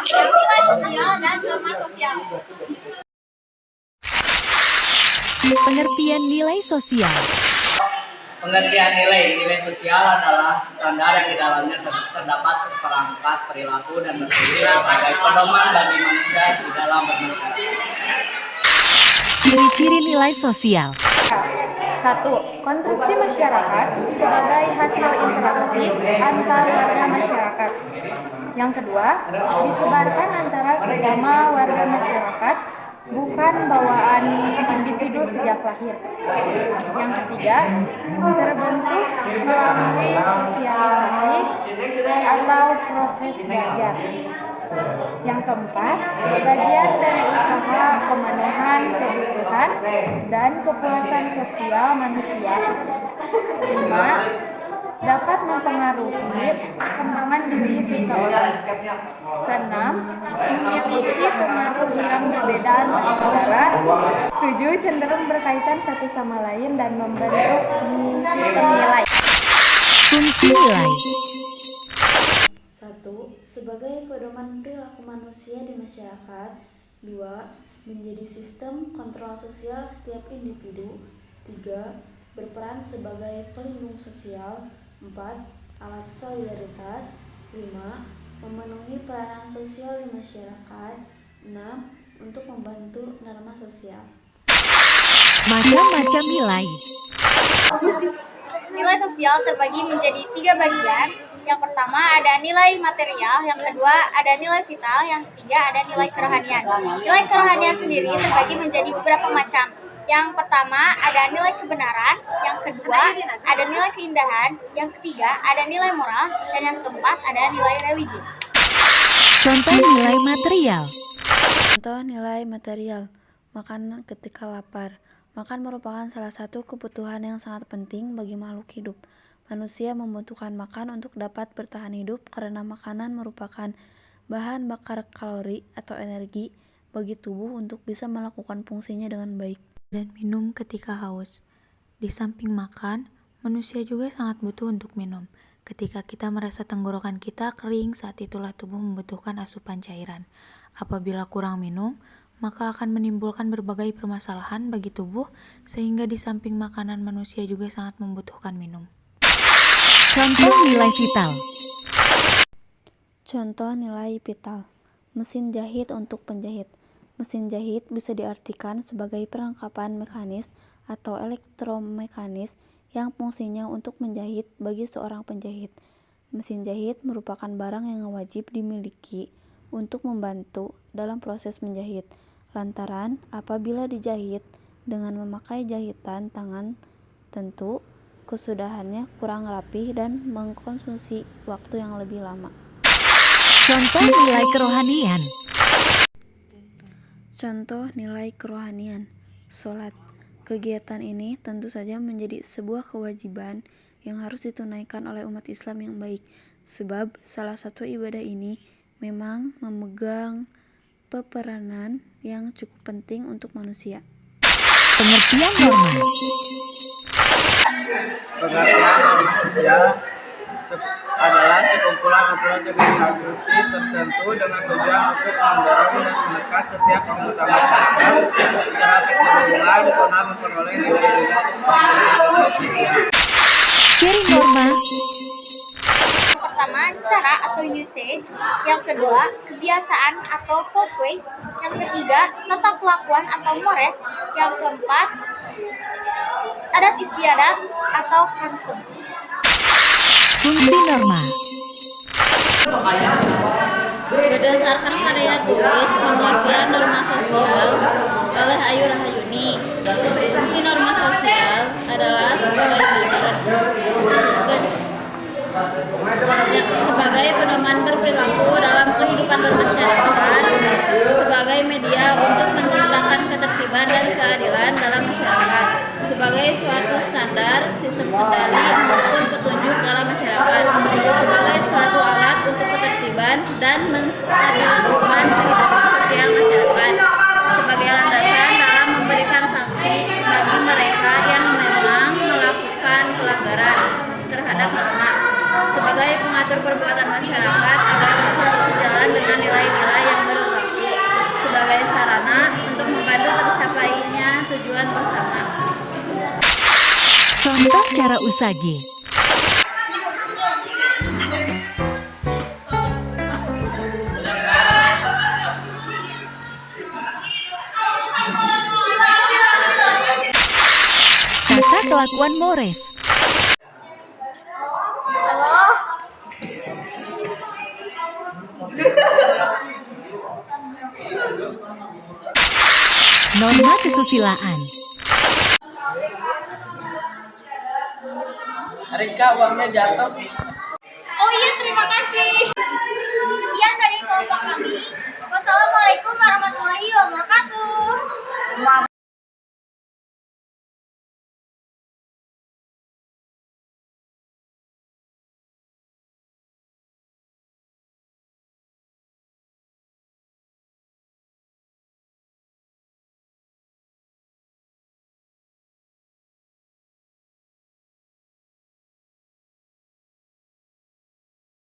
nilai sosial dan norma sosial. Pengertian nilai sosial. Pengertian nilai sosial adalah standar yang di dalamnya terdapat seperangkat perilaku dan berfungsi sebagai pedoman bagi manusia di dalam bermasyarakat. Ciri-ciri nilai sosial. 1. Konstruksi masyarakat sebagai hasil interaksi antar warga masyarakat. Yang kedua, disebarkan antara sesama warga masyarakat, bukan bawaan individu sejak lahir. Yang ketiga, terbentuk melalui sosialisasi atau proses belajar. Yang keempat, bagian dari usaha pemenuhan kebutuhan dan kepuasan sosial manusia. 5. Dapat mempengaruhi perkembangan diri seseorang. Keenam, mengikuti pengaruh yang berbeda antara. 7. Cenderung berkaitan satu sama lain dan membentuk sistem nilai. Fungsi nilai. 1. Sebagai pedoman perilaku manusia di masyarakat. 2. Menjadi sistem kontrol sosial setiap individu. 3. Berperan sebagai pelindung sosial. 4. Alat solidaritas. 5. Memenuhi peranan sosial di masyarakat. 6. Untuk membantu norma sosial. Macam-macam nilai. Nilai sosial terbagi menjadi 3 bagian. Yang pertama ada nilai material, yang kedua ada nilai vital, yang ketiga ada nilai kerohanian. Nilai kerohanian sendiri terbagi menjadi beberapa macam. Yang pertama ada nilai kebenaran, yang kedua ada nilai keindahan, yang ketiga ada nilai moral, dan yang keempat ada nilai religius. Contoh nilai material. Contoh nilai material. Makan ketika lapar. Makan merupakan salah satu kebutuhan yang sangat penting bagi makhluk hidup. Manusia membutuhkan makan untuk dapat bertahan hidup karena makanan merupakan bahan bakar kalori atau energi bagi tubuh untuk bisa melakukan fungsinya dengan baik. Dan minum ketika haus. Di samping makan, manusia juga sangat butuh untuk minum. Ketika kita merasa tenggorokan kita kering, saat itulah tubuh membutuhkan asupan cairan. Apabila kurang minum, maka akan menimbulkan berbagai permasalahan bagi tubuh, sehingga di samping makanan manusia juga sangat membutuhkan minum. Contoh nilai vital. Contoh nilai vital. Mesin jahit untuk penjahit. Mesin jahit bisa diartikan sebagai perlengkapan mekanis atau elektromekanis yang fungsinya untuk menjahit bagi seorang penjahit. Mesin jahit merupakan barang yang wajib dimiliki untuk membantu dalam proses menjahit. Lantaran apabila dijahit dengan memakai jahitan tangan, tentu kesudahannya kurang rapi dan mengkonsumsi waktu yang lebih lama. Contoh nilai kerohanian. Contoh nilai kerohanian. Sholat. Kegiatan ini tentu saja menjadi sebuah kewajiban yang harus ditunaikan oleh umat Islam yang baik, sebab salah satu ibadah ini memang memegang peperanan yang cukup penting untuk manusia. Pengertian norma. Pengertian norma sosial adalah sekumpulan aturan dengan sanksi tertentu dengan tujuan untuk mendorong dan menekan setiap anggota masyarakat secara keseluruhan guna memperoleh nilai-nilai sosial. Ciri norma. Yang pertama, cara atau usage. Yang kedua, kebiasaan atau folkways. Yang ketiga, tata kelakuan atau mores. Yang keempat, adat istiadat atau custom. Fungsi norma. Berdasarkan karya tulis pengertian norma sosial oleh Ayu Rahayuni, fungsi norma sosial adalah sebagai berikut. Sebagai pedoman berperilaku dalam kehidupan bermasyarakat, sebagai media untuk menciptakan ketertiban dan keadilan dalam masyarakat, sebagai suatu standar, sistem kendali maupun petunjuk dalam masyarakat, sebagai suatu alat untuk ketertiban dan menstabilisasi kehidupan sosial masyarakat, sebagai landasan dalam memberikan sanksi bagi mereka yang memang melakukan pelanggaran terhadap norma, sebagai pengatur perbuatan masyarakat agar bisa sejalan dengan nilai-nilai secara usagi. Tata kelakuan Mores. Norma kesusilaan. Rika, uangnya jatuh. Oh iya, terima kasih. Sekian dari kelompok